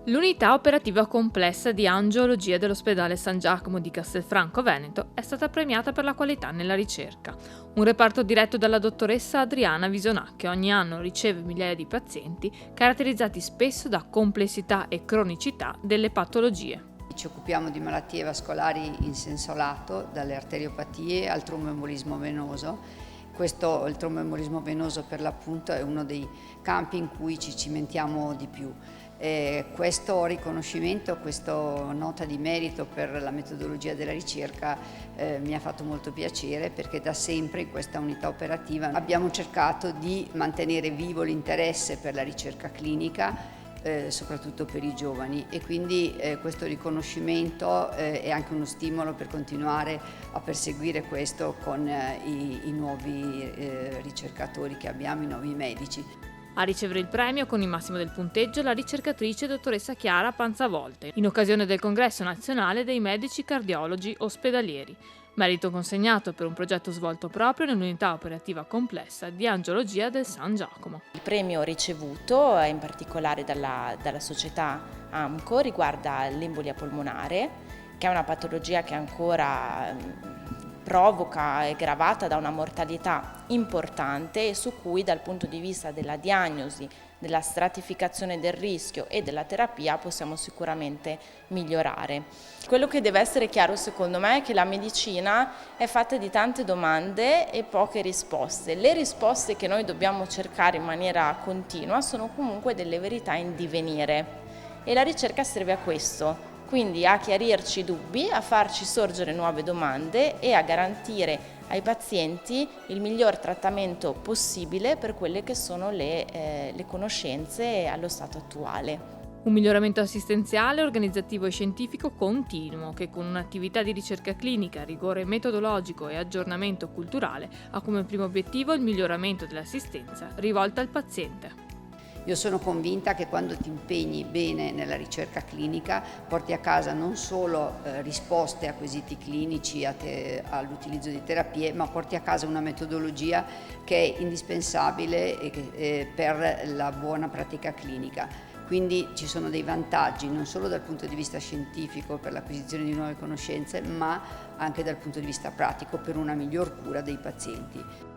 L'unità operativa complessa di angiologia dell'ospedale San Giacomo di Castelfranco Veneto è stata premiata per la qualità nella ricerca. Un reparto diretto dalla dottoressa Adriana Visonà, che ogni anno riceve migliaia di pazienti, caratterizzati spesso da complessità e cronicità delle patologie. Ci occupiamo di malattie vascolari in senso lato, dalle arteriopatie al tromboembolismo venoso. Il tromboembolismo venoso per l'appunto è uno dei campi in cui ci cimentiamo di più. Questo riconoscimento, questa nota di merito per la metodologia della ricerca mi ha fatto molto piacere, perché da sempre in questa unità operativa abbiamo cercato di mantenere vivo l'interesse per la ricerca clinica, soprattutto per i giovani, e quindi questo riconoscimento è anche uno stimolo per continuare a perseguire questo con i nuovi ricercatori che abbiamo, i nuovi medici. A ricevere il premio con il massimo del punteggio la ricercatrice dottoressa Chiara Panzavolte, in occasione del Congresso Nazionale dei Medici Cardiologi Ospedalieri, merito consegnato per un progetto svolto proprio nell'unità operativa complessa di angiologia del San Giacomo. Il premio ricevuto, in particolare dalla società AMCO, riguarda l'embolia polmonare, che è una patologia che ancora provoca e gravata da una mortalità importante e su cui dal punto di vista della diagnosi, della stratificazione del rischio e della terapia possiamo sicuramente migliorare. Quello che deve essere chiaro secondo me è che la medicina è fatta di tante domande e poche risposte. Le risposte che noi dobbiamo cercare in maniera continua sono comunque delle verità in divenire e la ricerca serve a questo. Quindi a chiarirci i dubbi, a farci sorgere nuove domande e a garantire ai pazienti il miglior trattamento possibile per quelle che sono le conoscenze allo stato attuale. Un miglioramento assistenziale, organizzativo e scientifico continuo che con un'attività di ricerca clinica, rigore metodologico e aggiornamento culturale ha come primo obiettivo il miglioramento dell'assistenza rivolta al paziente. Io sono convinta che quando ti impegni bene nella ricerca clinica porti a casa non solo risposte a quesiti clinici, all'utilizzo di terapie, ma porti a casa una metodologia che è indispensabile per la buona pratica clinica. Quindi ci sono dei vantaggi non solo dal punto di vista scientifico per l'acquisizione di nuove conoscenze, ma anche dal punto di vista pratico per una miglior cura dei pazienti.